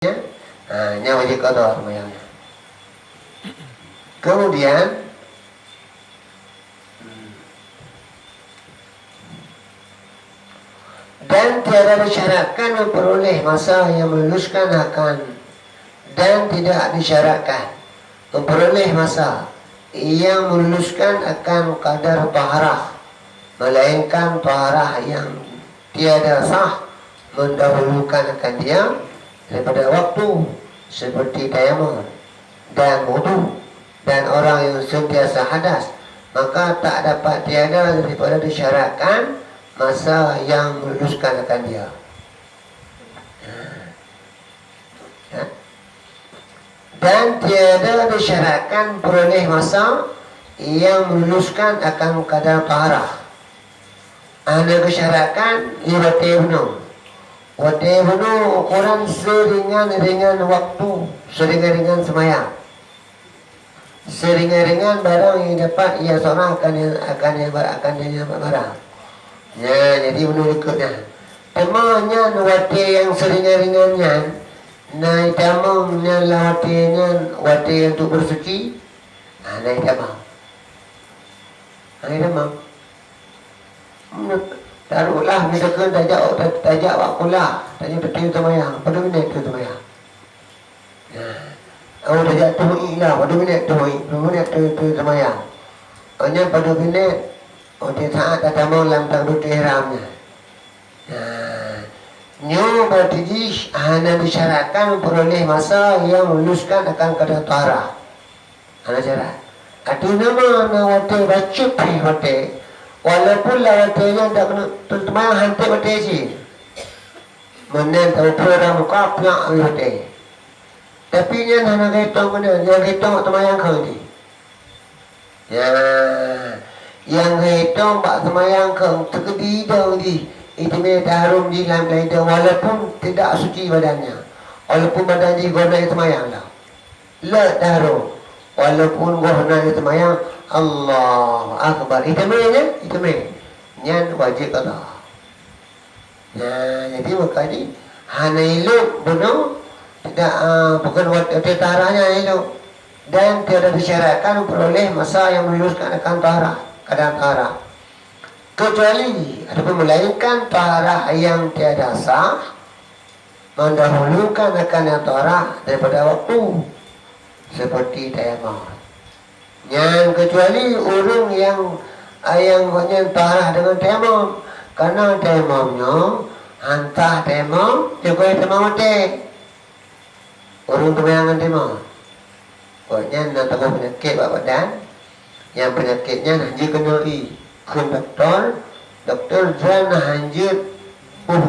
Nya wajib qada semayangnya. Kemudian dan tiada disyaratkan memperoleh masa yang meluluskan akan, dan tidak disyaratkan memperoleh masa yang meluluskan akan kadar taharah, melainkan taharah yang tiada sah mendahulukan akan dia daripada waktu, seperti tayamum dan wudu, dan orang yang sentiasa hadas, maka tak dapat tiada daripada disyaratkan masa yang meluluskan akan dia. Dan tiada disyaratkan peroleh masa yang meluluskan akan kadar taharah. Ada disyaratkan ibadah penuh. Wadai penuh ukuran seringan-ringan waktu, seringan-ringan semayang, seringan-ringan barang yang dapat ia seorang akan dia barang. Ya, jadi penuh ikutnya. Temannya wadai yang seringan-ringannya, naik tamamnya wadainya wadai untuk bersuci, naik tamam. Naik tamam. Taruhlah mereka tajak wakulah, tajak betul semayang, pada minit tu semayang. Awak tajak tuhi lah, pada minit tuhi, pada minit tu semayang. Hanya pada minit, dia saat kata malam tak duduk ihramnya. Nyo bertijih hanya disyaratkan memperoleh masa yang meluluskan akan kadar taharah. Hanya syarat. Adu nama wadai baca perih wadai. Walaupun wadainya tak kena terutama hantar wadai je. Mana tahu perang muka pulang wadai. Tapi ni hanya hitung mana, yang hitung temayang kau ni. Ya, yang hitung pak temayang kau terkedi dah ni. Itu dia harum di dalam lidah walaupun tidak suci badannya. Walaupun badan dia guna semayang lah. La harum. Walaupun guna semayang, Allah Akbar. Itu dia, itu dia. Nyan wajib qada. Nah, jadi maka ni hana elok bunuh tidak bukan waktu taharahnya elok, dan tiada disyaratkan memperoleh masa yang meluluskan akan taharah, kadang taharah. Kecuali ataupun melainkan taharah yang tiada sah mendahulukan akan yang taharah daripada waktu, seperti tayamum. Yang kecuali orang yang taharah dengan tayamum, karena tayamumnya hantah tayamum juga tayamum mati. Orang kebayangan tayamum. Pokoknya nak tahu penyakit badan, yang penyakitnya nanti kena ke doktor jangan hanjut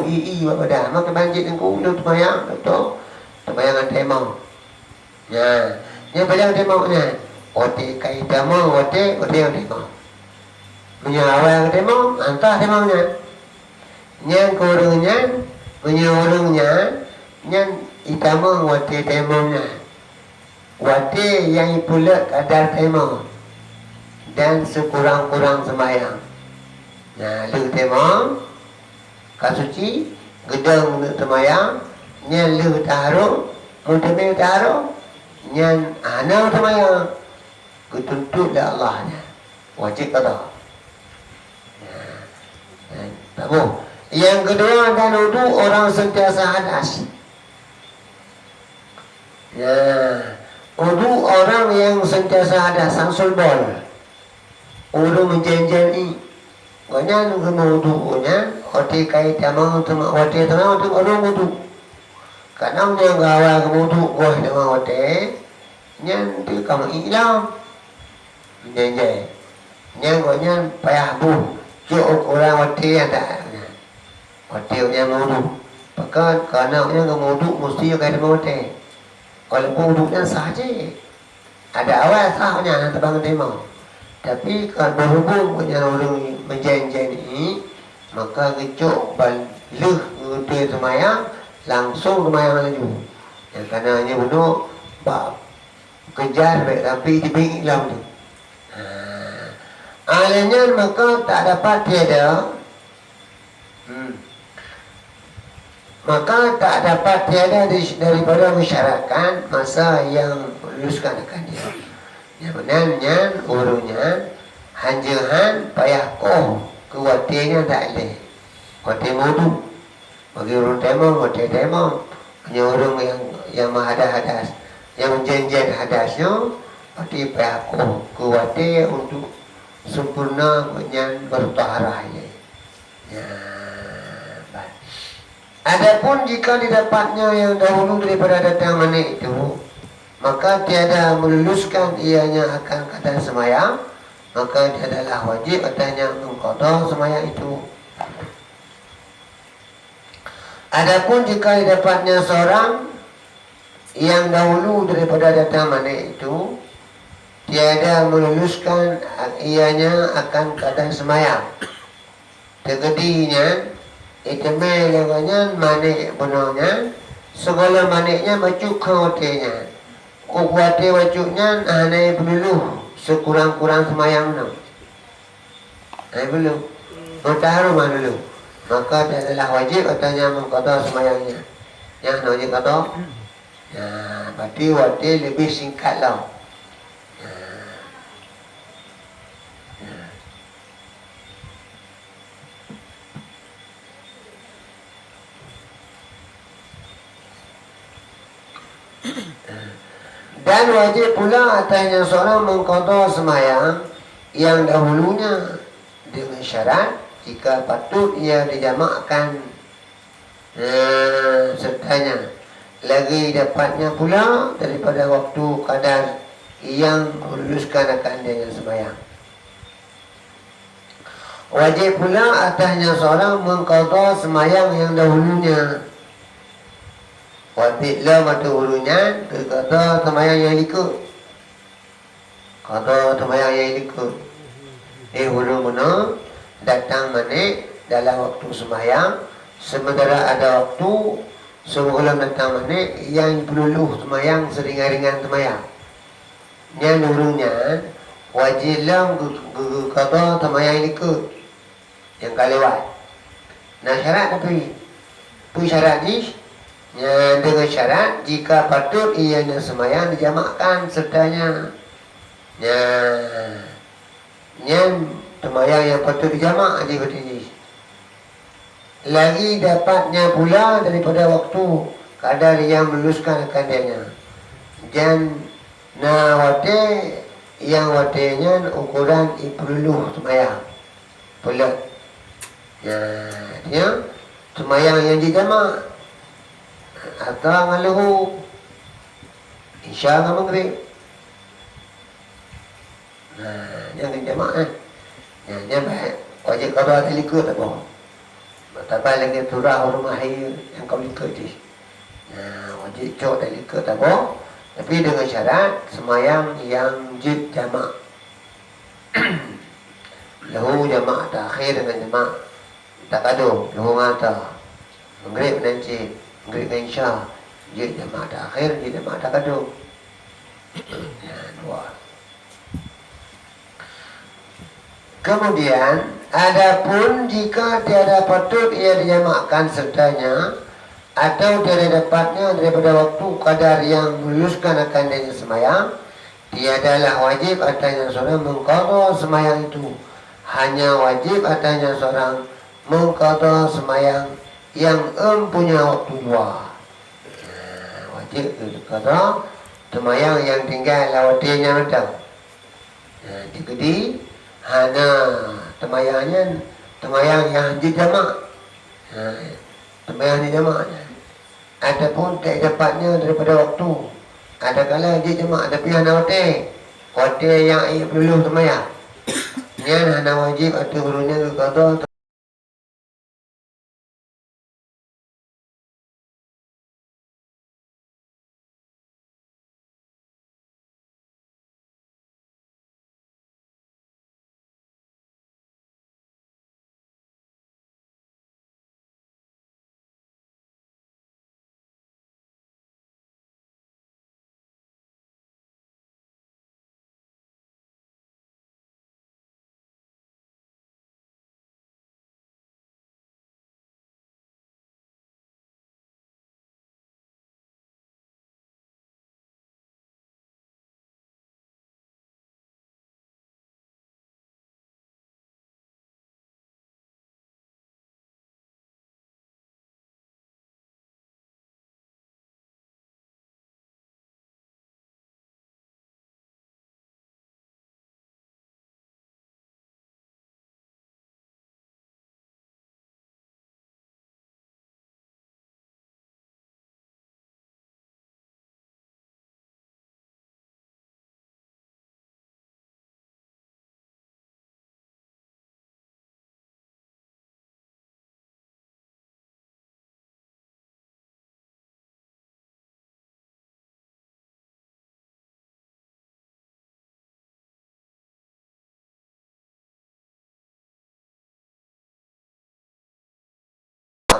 ii badan maka banjir engkau lu terbayang doktor terbayangan tayamum. Ya, ni bayang tayamumnya ote kai tayamum ote yang tayamum menyawang tayamum antah tayamumnya yang kurungnya menyawangnya yang itama ote tayamumnya ote yang pula kadar tayamum dan sekurang-kurang semayang. Nah, lu temang kasuci gedang lu semayang, nyan lu taruh, mutame taruh, nyan ana semayang. Kutuntutlah Allahnya. Wajib qada. Tahu. Yang kedua dan wudu orang sentiasa hadas. Ya, wudu orang yang sentiasa hadas, sangsul bol. Wudu menjanjani, banyak kena wudunya, hati kait sama untuk hati sama untuk orang wudu. Kadang yang gawa wudu goi dengan hati, yang tu kamu hilang, menjanjai, yang gonya payah bu, jauh orang hati ada, hati yang wudu. Bahkan kerana yang wudu mesti kait sama hati, walaupun wudunya sahaja, ada awal sahnya nanti bangun timang. Tapi kalau berhubung punya orang menjanjian ini, maka kecok balik untuk semayang, langsung semayang laju. Yang karenanya bunuh, kejar baik tapi dibingit lah tu. Alanya maka tak dapat tiada maka tak dapat tiada daripada masyarakat masa yang meluluskan akan dia. Yang benarnya urunya hanjahan payah koh kuatinya tak boleh. Kuati mudu bagi urun temong, kuati temong. Hanya urung yang hadas, yang jen hadasnya kuati payah koh kuati untuk sempurna yang bertaharah ya. Adapun jika didapatnya yang dahulu daripada datang manik itu, maka tiada meluluskan ianya akan kata semayang, maka tiadalah wajib katanya mengqada semayang itu. Adapun jika didapatnya seorang yang dahulu daripada datang manik itu, tiada meluluskan ianya akan kata semayang, tegedinya itemel lewanya manik benarnya segala maniknya bacuk khawatinya kuwati bacuknya hanai beluluh sekurang-kurang semayang no hanai beluluh mentaharu dulu maka adalah wajib katanya mengqada semayangnya yang wajib qada ya berarti wati lebih singkat lah. Dan wajib pula atasnya seorang mengqada semayang yang dahulunya dengan syarat jika patut ia dijamakkan sertanya lagi dapatnya pula daripada waktu kadar yang meluluskan akan dia semayang. Wajib pula atasnya seorang mengqada semayang yang dahulunya. Wajiblah mata urunya kata semayang yang ikut. Kata semayang yang ikut. Huru mana datang manik dalam waktu semayang, sementara ada waktu sebelum datang manik yang peluluh semayang seringan-ringan semayang. Yang urunya wajiblah kata semayang yang ikut. Yang kalewat. Nah syarat tapi syarat ni ya, dengan syarat jika patut ianya semayang dijamakkan sertanya ya, yang semayang yang patut dijamak aja berdiri lagi dapatnya pula daripada waktu kadar yang meluluskan akan dianya dan wate yang watenya ukuran ipuluh semayang pula ya, dia semayang yang dijamak atau ngaluhu Isya dengan maghrib. Nah, yang jemaah yang baik wajib qada likut apa. Tak lagi turah rumah yang kau likut ni. Nah, wajib cok dan likut apa. Tapi dengan syarat semayang yang jid jamak. Lahu jamak takhir dengan jamak takadu, lahu ngata. Maghrib nanti Maghrib dan Isya dia jemaah akhir, dia jemaah takadum. Ya, dua. Kemudian adapun jika tiada patut ia dijamakkan sertanya atau tiada dapatnya daripada waktu kadar yang meluluskan akan dia semayang, tiadalah wajib atasnya seorang mengqada semayang itu. Hanya wajib atasnya seorang mengqada semayang yang punya waktu dua. Wajib qada semayang yang tinggal lawatinya macam. Jadi hana semayang yang dijamak. Semayang dijamak. Adapun tak dapatnya daripada waktu. Ada kala dijamak tapi hana wati yang ia perlu semayang. Ini hana wajib atau gurunya qada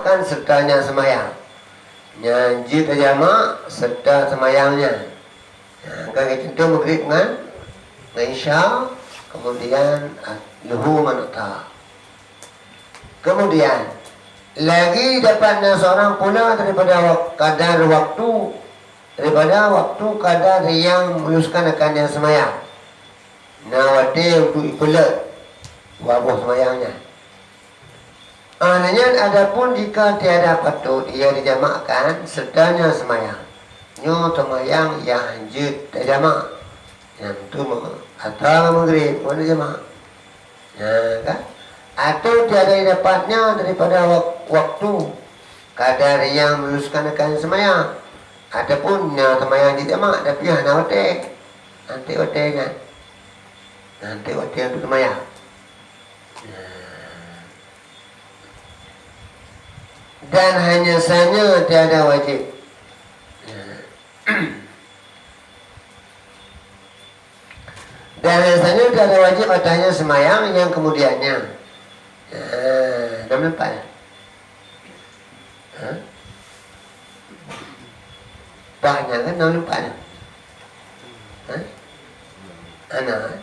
jamakkan sertanya semayang. Jid jamak serta semayangnya. Kan contoh maghrib dengan isya, kemudian luhur manata. Kemudian lagi dapatnya seorang pula daripada kadar waktu, kadar yang meluluskan akan yang semayang. Nawati untuk ipelat wabuh semayangnya. Ananya adapun jika tiada patut ia dijamakkan sertanya semayang. Nyo semayang yang hanjut tak jamak. Yang tu atau maghrib mana jamak. Ya kan? Atau tiada dapatnya daripada waktu kadar yang meluluskan akan semayang. Adapun semayang di jamak tapi hana wate. Nanti wate kan. Nanti wate untuk semayang. Dan hanya saja tiada wajib. Dan hanya tiada wajib adanya semayang yang kemudiannya. Dah nampak? Banyak kan dah nampak? Anak.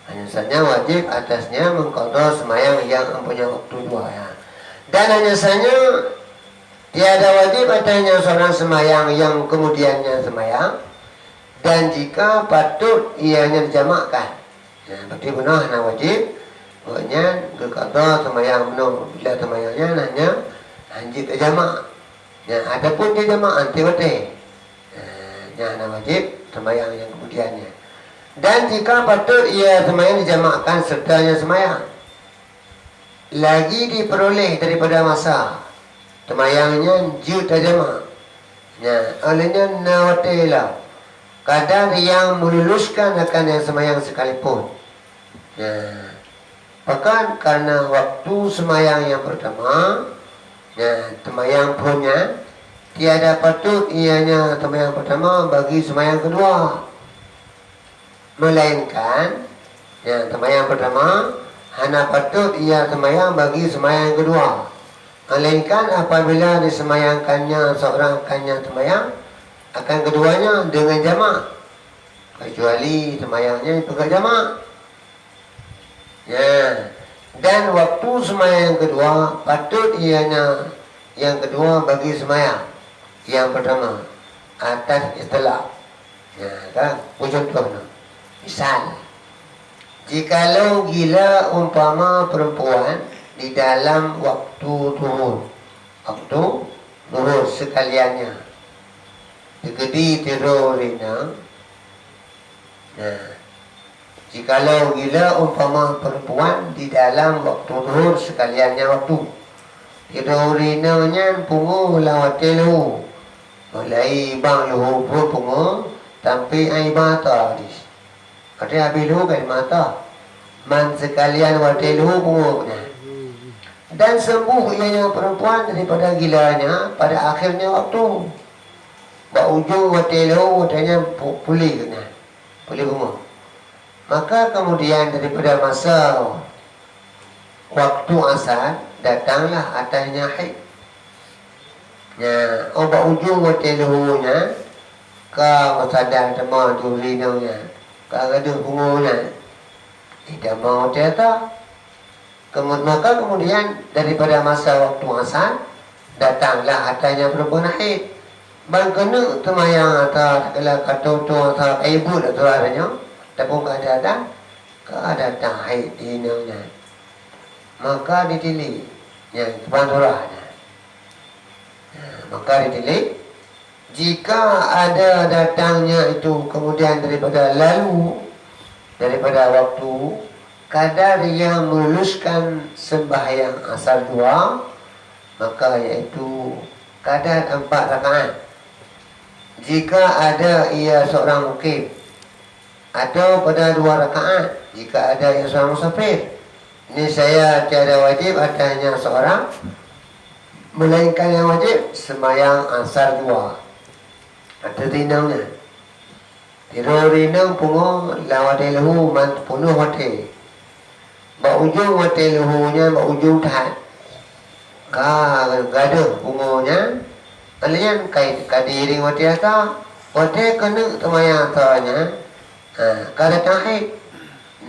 Hanya saja wajib atasnya mengqadha semayang yang mempunyai waktu dua ya. Dan hanya saja tiada wajib adanya seorang semayang yang kemudiannya semayang. Dan jika patut ianya dijamakkan. Berarti benar hanya wajib. Maknanya qadha semayang benar. Bila semayangnya hanya hanjit jamak. Adapun dia jamak anti wate. Hanya wajib semayang yang kemudiannya. Dan jika patut ia semayang dijamakkan sertanya semayang, lagi diperoleh daripada masa semayangnya juta jamak. Olehnya nawatilah kadar yang meluluskan akan yang semayang sekalipun. Bahkan karena waktu semayang yang pertama, semayang punya tiada patut ianya semayang pertama bagi semayang kedua. Melainkan semayang pertama hana patut ia semayang bagi semayang kedua. Melainkan apabila disemayangkannya seorang akannya semayang akan keduanya dengan jamak, kecuali semayangnya itu jamak. Dan waktu semayang yang kedua patut ianya yang kedua bagi semayang yang pertama atas istilah. Kan? Contohnya misal, jikalau gila umpama perempuan di dalam waktu zuhur sekaliannya, digedi tidur rina. Jikalau gila umpama perempuan di dalam waktu zuhur sekaliannya waktu tidur rinanya pungu lawatilu, mulai bang luhu pun pungu sampai air mata dis. Ada habis luhu kan mata. Man sekalian wate luhu punguknya. Dan sembuh ianya perempuan daripada gilanya pada akhirnya waktu. Bak ujung wate luhu watanya pulih kena. Pulih punguk. Maka kemudian daripada masa waktu asar datanglah atasnya haid. Bak ujung wate luhunya ka masadar tema durinanya. Kalau pungunya tidak mau cerita. Maka kemudian daripada masa waktu asar datanglah adanya perempuan haid. Bang kena temayang atau kalau kata tu atau ibu atau adanya, tapi keadaan haid dinanya. Maka ditilik yang banturahnya. Maka ditilik. Jika ada datangnya itu kemudian daripada waktu kadar yang meluluskan sembahyang asar dua, maka iaitu kadar 4 rakaat. Jika ada ia seorang mukim, atau pada 2 rakaat jika ada yang seorang musafir. Ini saya tiada wajib adanya seorang, melainkan yang wajib sembahyang asar 2. Ada tinaunya. Tiru rinang pungo lawate lehu man punuh wate. Ba ujung wate lehunya ba ujung tahan. Ka gaduh pungonya. Alian kai kadiri wate ata. Wate kena temaya atanya. Kada tahit.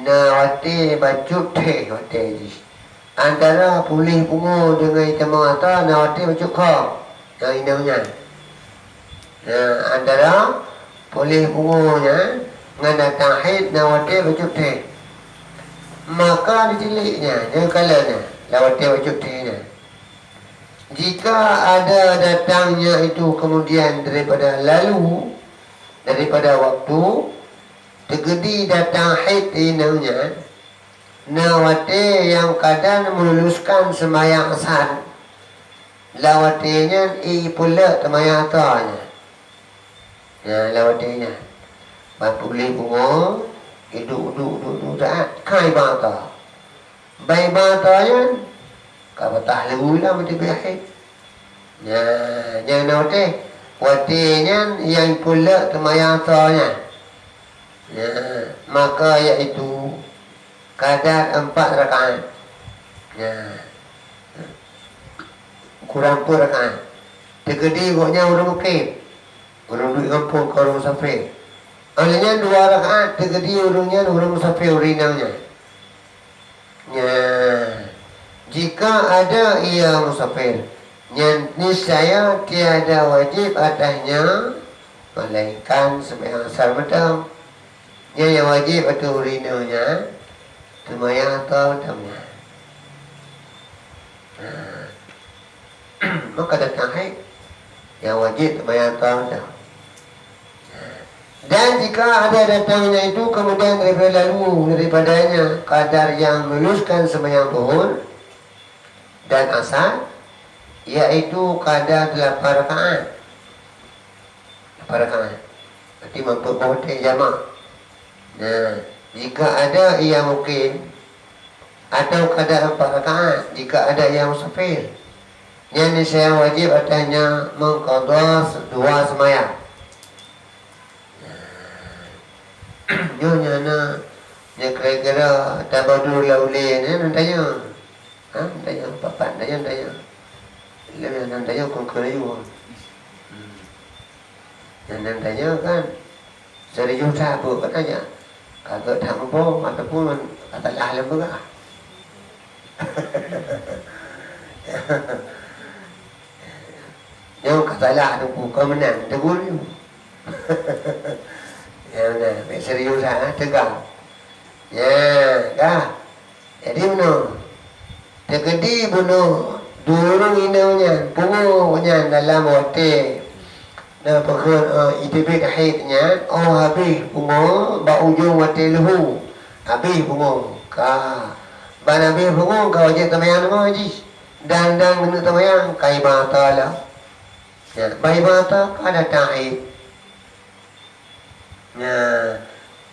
Na wate bajuk teh wate ji. Antara pulih pungo dengan temaya ata na wate bajuk kau. Yang inangnya. Antara boleh pungunya dengan tahid nawati wajib teh, maka ditiliknya dia kalanya lawati wajib tehnya. Jika ada datangnya itu kemudian daripada lalu, daripada waktu tergedi datang haid inangnya nawati yang kadang meluluskan sembahyang asar lawatinya pula temayang atanya. Lawatinya Bapuli bungo Iduk tak Kai bata Bayi bata yan Kabatah lagu lah Mati bihid Yang nawati Watinya yang pula temayatanya maka iaitu kadar 4 rakaat kurang 4 rakaat tergedi goknya orang mukib orang duit kampung ke orang musafir. Alanya 2 rakaat tergedi orangnya orang musafir urinangnya. Jika ada ia musafir, niscaya tiada wajib atasnya melainkan sembahyang asar petang. Yang wajib atau urinanya sembahyang atau petangnya. Maka datang haid yang wajib sembahyang atau petang. Dan jika ada datangnya itu kemudian daripadanya kadar yang meluluskan sembahyang zuhur dan asar, yaitu kadar 8 rakaat. 8 rakaat. Berarti mampu memperhatikan jamak. Jika ada ia mungkin atau kadar 4 rakaat, jika ada yang musafir, yang saya wajib atasnya mengqadha 2 sembahyang. Nyonya dia kira-kira tabadul lauli ni nantanya. Nantanya papat nantanya. Lebih nantanya kon kerayu. Nantanya kan serius apa katanya. Kagak tampo ataupun kata lah lembaga. Yang kata lah tu bukan menang tegur ni. Serius tegang. Jadi benar. Tergedi bunuh durung inaunya, pungunya dalam hotel. Dan pekun itibik haidnya, habis pungu, ba ujung hotel lehu. Habis pungu. Ban habis pungu, kau wajib tamayang nama haji. Dan kena tamayang, kai bata lah. Bayi bata, ada ta'id.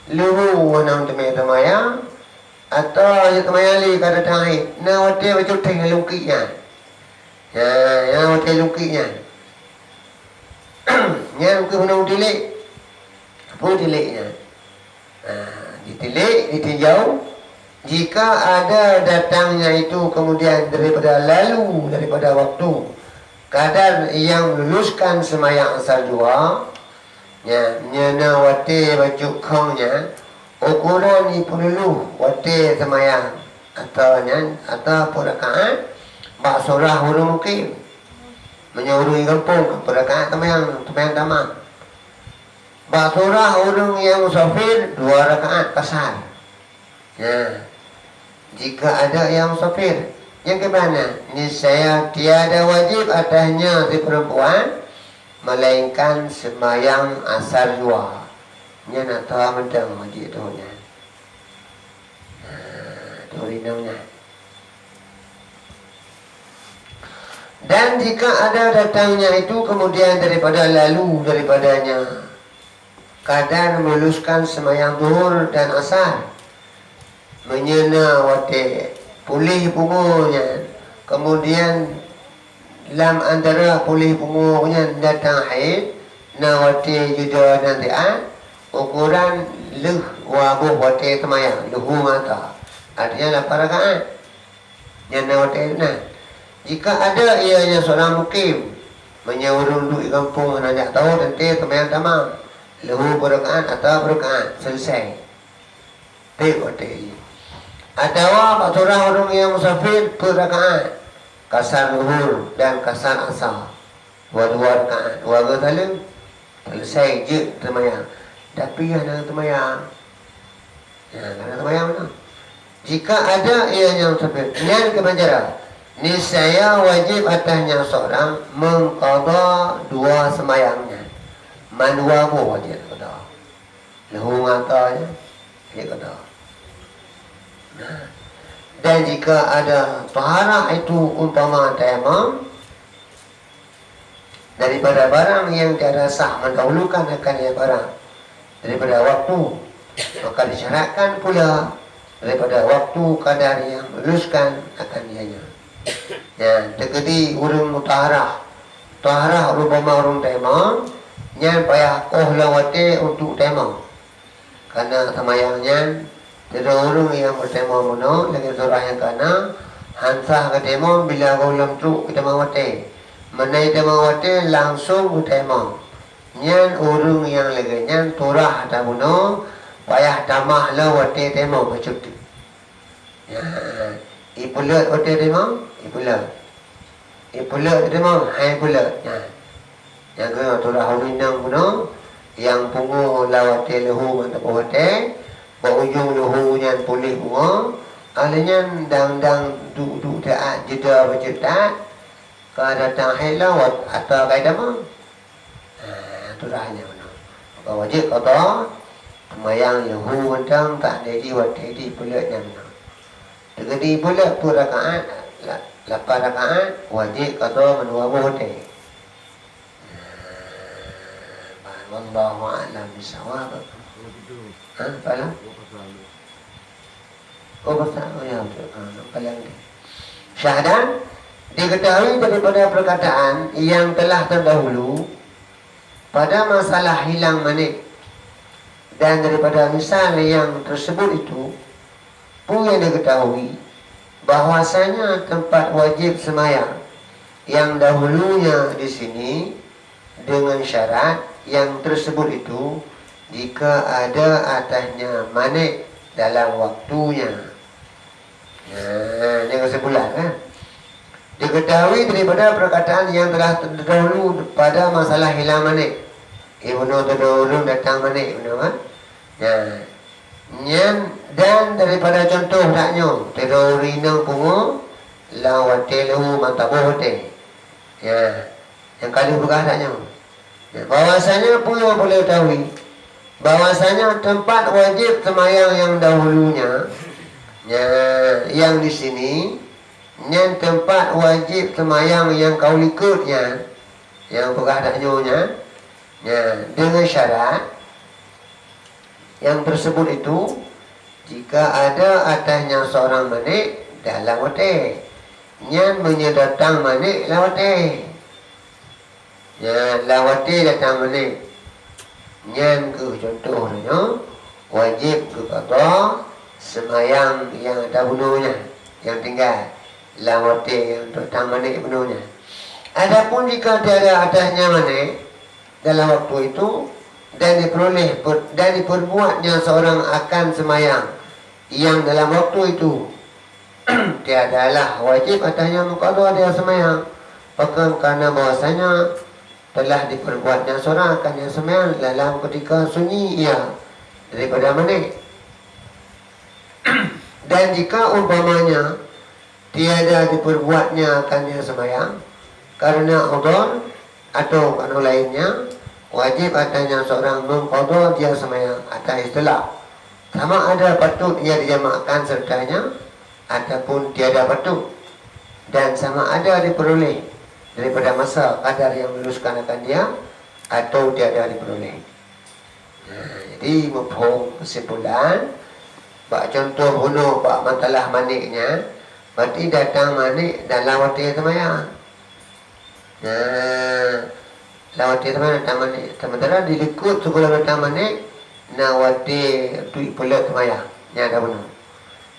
Luhu wanang temaya atau ya temaya li kada tahi na wate baju teng lungkinya ya wate lungkinya nya lungki wanang dilek apa dileknya ditilik ditinjau jika ada datangnya itu kemudian daripada waktu kadar yang luluskan sembahyang asar 2 nyana wate baju kongnya ukuran ni perlu wate semayang atau rakaat bak surah hulu mungkin menyuruh kampung rakaat semayang tamang bak surah hulu yang musafir 2 rakaat kasar jika ada yang musafir yang kemana ni saya tiada wajib atasnya si perempuan melainkan sembahyang asar 2. Nya nak tahu mentang wajib tu nya. Tu rinangnya. Dan jika ada datangnya itu kemudian daripadanya kadar meluluskan sembahyang zuhur dan asar menyena wate pulih pungunya kemudian lam antara pulih pungunya datang haid na wati juga nanti ukuran leh wabuh wate temayang luhu mata. Artinya 8 rakaat. Yang wate nah. Jika ada ianya seorang mukim menyuruh duduk di kampung nak tahu nanti temayang tamam. Luhu berrakaat atau berrakaat selesai. Tengok wate. Atau orang yang musafir berrakaat kasar luhur dan kasar asar. Dua-dua rakaat. Dua kali selesai je temayang. Tapi ada temayang. Ada temayang mana? Jika ada ianya musafir, niat kebanjaran. Niscaya wajib atasnya seorang mengqada 2 semayangnya. Manuamu wajib qada. Lahu matanya dia qada. Nah, dan jika ada taharah itu umpama tayammum daripada barang yang tiada sah mendahulukan akan ia barang daripada waktu, maka disyaratkan pula daripada waktu kadar yang meluluskan akan ianya. Ya, tegedi urung mutaharah. Taharah rupama urung tayammum, nyan payah lawate untuk tayammum. Karena semayangnya tidak urung yang bertayammum mono lagi surah yang kana hansah ke tayammum bila ulam tu kita mawate. Menai tayammum langsung tayammum. Nyan urung yang lagi nyan turah ta mono payah tamah lawate tayammum bercuti. Ya, ipulat wate tayammum, ipulat tayammum, hai pulat. Ya. Yang ke turah ulinang mono yang pungu lawate lehu mantap wate, ujung lehunya pulih bunga, alanya dang duk taat jeda bercetak, kada datang hai lawat atau kaida mah. Turahnya mono. Maka wajib qada semayang lehu mantang tak jadi wate di pulatnya mono. Tegedi pulat tu rakaat 8 rakaat wajib qada menuabuh wate. Wallahu a'lam bisawab. Apalah? Ya, paling syahadat diketahui daripada perkataan yang telah terdahulu pada masalah hilang manik dan daripada misal yang tersebut itu pun yang diketahui bahwasanya tempat wajib semayang yang dahulunya di sini dengan syarat yang tersebut itu jika ada atasnya manik dalam waktunya. Nah, dengan sebulan kan. Diketahui daripada perkataan yang telah terdahulu pada masalah hilang manik. Ibnu terdahulu datang manik, benar kan? Nah, nyan dan daripada contoh taknya terdahulu inang pungu lawate lahu mantabuh wate. Ya, yang kali berkah taknya. Bahwasanya punya boleh tahu bahwasanya tempat wajib semayang yang dahulunya yang di sini yang tempat wajib semayang yang kau ikutnya yang berkadaknya dengan syarat yang tersebut itu jika ada atasnya seorang manik dalam wate yang menyedatang manik lawate. Ya, lawati datang manik. Nyan ke contohnya wajib ke qada semayang yang dahulunya yang tinggal lawati yang datang manik penuhnya. Adapun jika tiada atasnya manik dalam waktu itu dan diperoleh dan diperbuatnya seorang akan semayang yang dalam waktu itu tiadalah wajib atasnya muqadha dia semayang. Bahkan karena bahwasanya telah diperbuatnya seorang akan yang semayang dalam ketika sunyi ia daripada manik. Dan jika umpamanya tiada diperbuatnya akan yang semayang karena udhur atau karena lainnya wajib atasnya seorang mengqadha dia semayang atas istilah sama ada patut ia dijamakkan sertanya ataupun tiada patut dan sama ada diperoleh daripada masa kadar yang meluluskan akan dia atau tiada diperoleh. Jadi mafhum kesimpulan bak contoh bunuh bak matalah maniknya berarti datang manik dan lawati semayang. Lawati semayang datang manik sementara dilikut sekolah datang manik nawati duit pula semaya. Yang ada benar.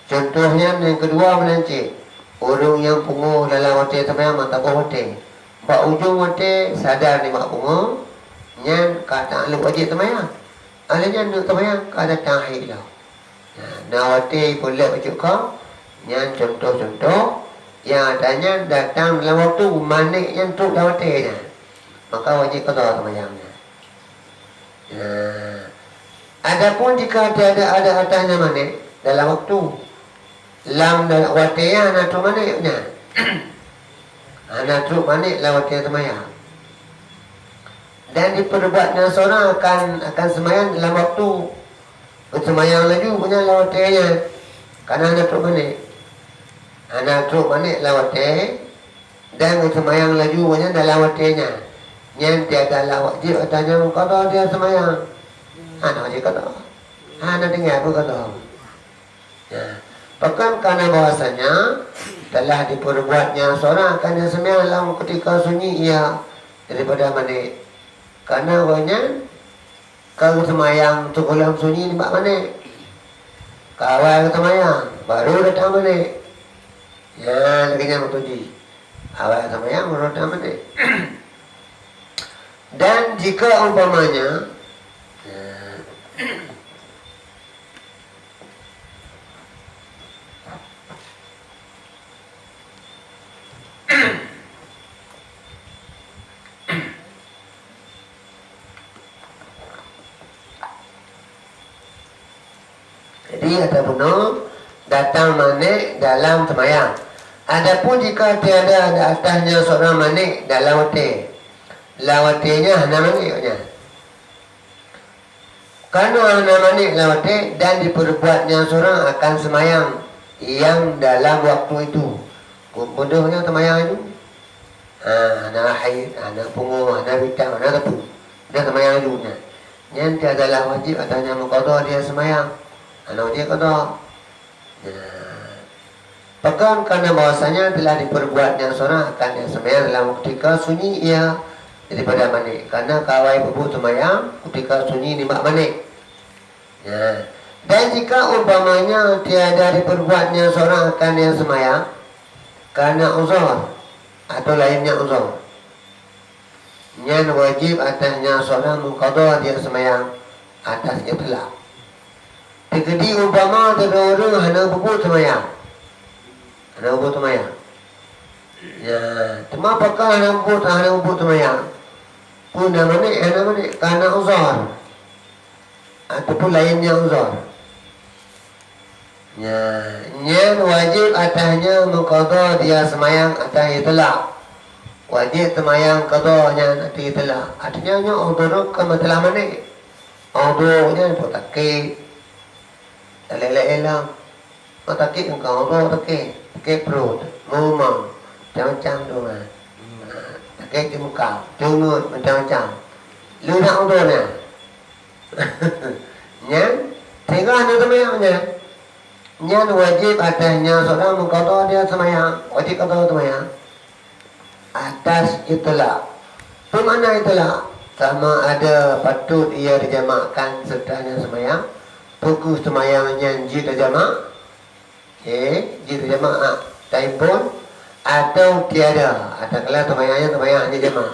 Contohnya yang kedua menancik. Orang yang punguh dalam wati semaya mata wati. Bak ujung wati sadar ni mak punguh. Yang kata lu wajib semaya. Alanya nak semaya kata tahid lah. Nawati pula baca kau. Yang contoh-contoh yang adanya datang dalam waktu manik yang tu dawatinya. Maka wajib qada sembahyangnya. Adapun jika tiada ada atasnya manik dalam waktu lam dan watinya anak tu maniknya. Anak tu manik lawat sembahyang. Dan diperbuatnya seorang akan sembahyang dalam waktu sembahyang laju punya lawatnya. Karena anak tu manik. Anak tu manik lawatnya dan sembahyang laju punya dalam waktunya. Yang tiada lawat wajib atasnya qada dia sembahyang. Anak wajib qada. Anak dengar apa qada. Bahkan karena bahasanya telah diperbuatnya seorang akan yang sembahyang dalam ketika sunyi ia daripada manik. Karena banyak kalau sembahyang tu dalam sunyi ni bak manik. Kawal sembahyang baru datang manik. Ya, lagi yang bertuji. Awal sembahyang baru datang manik. Dan jika umpamanya jadi ada benar datang manik dalam sembahyang. Adapun jika tiada ada atasnya seorang manik dalam wati. Lawatinya hana maniknya. Karena hana manik lawati dan diperbuatnya seorang akan sembahyang yang dalam waktu itu. Bodohnya sembahyang itu. Hana haid, hana punguh, hana bidang, hana tepu. Dia sembahyang itu. Yang tiadalah wajib atasnya mengqada dia sembahyang. Hana wajib qada. Bahkan karena bahasanya telah diperbuatnya seorang akan dia sembahyang dalam ketika sunyi ia daripada manik. Karena kawai bubuk sembahyang ketika sunyi ni mak manik. Dan jika umpamanya tiada diperbuatnya seorang akan yang sembahyang karena uzur atau lainnya uzur, yang wajib atasnya seorang mengqada dia sembahyang atasnya telah. Jadi umpama ada orang hana bubuk sembahyang. Hana bubuk sembahyang. Cuma apakah hana bubuk sembahyang? Pun hana manik karena uzur ataupun lainnya uzur. Yang wajib atasnya mengqada dia sembahyang atas itulah. Wajib sembahyang qadanya nanti itulah. Artinya uzur ke telah manik. Uzurnya potakik. Lelak-lelak. Potakik engkau uzur takik. Takik perut, memang macam-macam tu kan. Takik di muka, cungut macam-macam. Lu nak uzurnya. Yang tinggal hana sembahyangnya. Yang wajib atasnya seorang mengqada dia sembahyang. Wajib qada sembahyang atas itulah. Bermakna itulah sama ada patut ia dijamakkan sertanya sembahyang. Pukul sembahyangnya jika jamak. Jika jamak telefon atau tiada. Atau kalau sembahyang hanya jamak.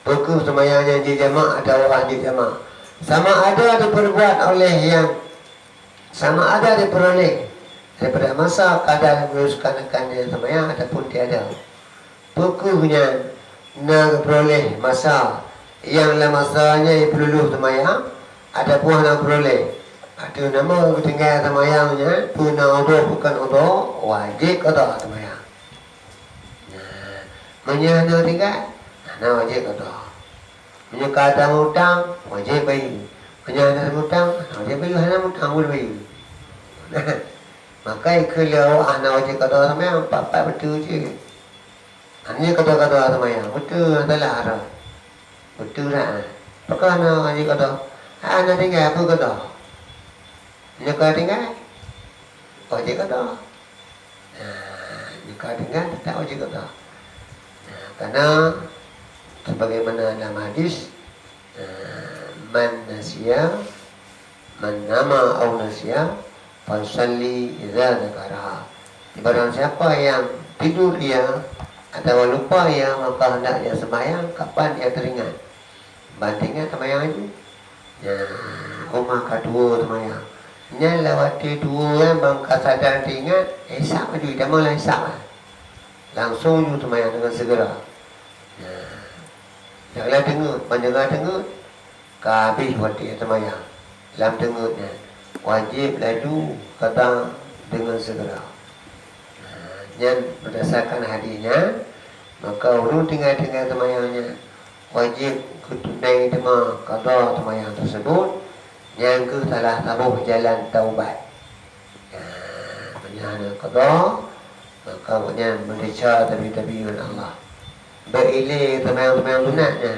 Pukul sembahyangnya jika jamak atau orang jika jamak. Sama ada diperbuat oleh yang sama ada diperoleh daripada masa kadar meneruskan akan dia sembahyang ataupun tiada. Pukulnya nak peroleh masa yang dalam masanya perlu sembahyang ataupun nak peroleh. Ada nama ketinggalan sembahyangnya puna uduk bukan uduk wajib qada sembahyang. Menyana tinggal hana wajib qada. Menyekata hutang wajib bayar. Menyana hutang wajib bayar, hana hutang boleh bayar. Maka kalau hana wajib qada sembahyang apa betul je. Hanya qada sembahyang betul adalah arah. Betul lah. Maka hana wajib qada. Hana tinggal apa qada? Jika tinggal wajib qada. Jika tinggal tak wajib qada. Karena sebagaimana dalam hadis man nasiya man nama au nasiya fasalli idza dzakaraha. Barang siapa yang tidur dia atau lupa ia, maka hendak dia sembahyang kapan dia teringat. Bandingnya sembahyang itu ya rumah kedua sembahyang nya lewati dua kan bangka sadar teringat esap aja dah mula esap langsung you sembahyang dengan segera. Janganlah dengut, mendengar dengut habis waktu sembahyang. Dalam dengutnya wajib laju kata dengan segera. Dan berdasarkan hadisnya, maka urut tinggal-tinggal sembahyangnya wajib ketunai dema qada sembahyang tersebut. Yang ke telah tabuh jalan taubat. Menyana qada, maka kemudian membaca tabi-tabiun Allah. Berilih sembahyang-sembahyang sunatnya.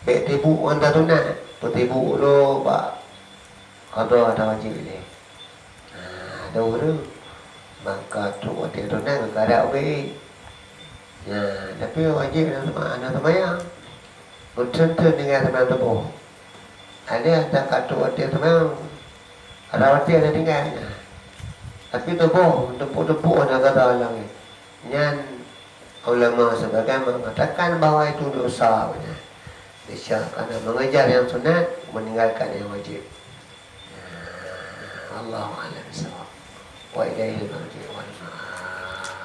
Tibu antara sunat, tibu lo pak qada ada wajib ilih. Ada orang maka tu waktu itu nak kada baik. Tapi wajib anak sembahyang. Betul-betul dengan sembahyang tubuh. Ada kata waktu sembahyang, ada waktu ada tinggalnya. Tapi tubuh ada kata orang. Nyan ulama sebagai mengatakan bahawa itu dosa. Dosa kerana mengejar yang sunat, meninggalkan yang wajib. Allahu a'lam bishawab. Wa ilaihi al-marji' wal ma'ab.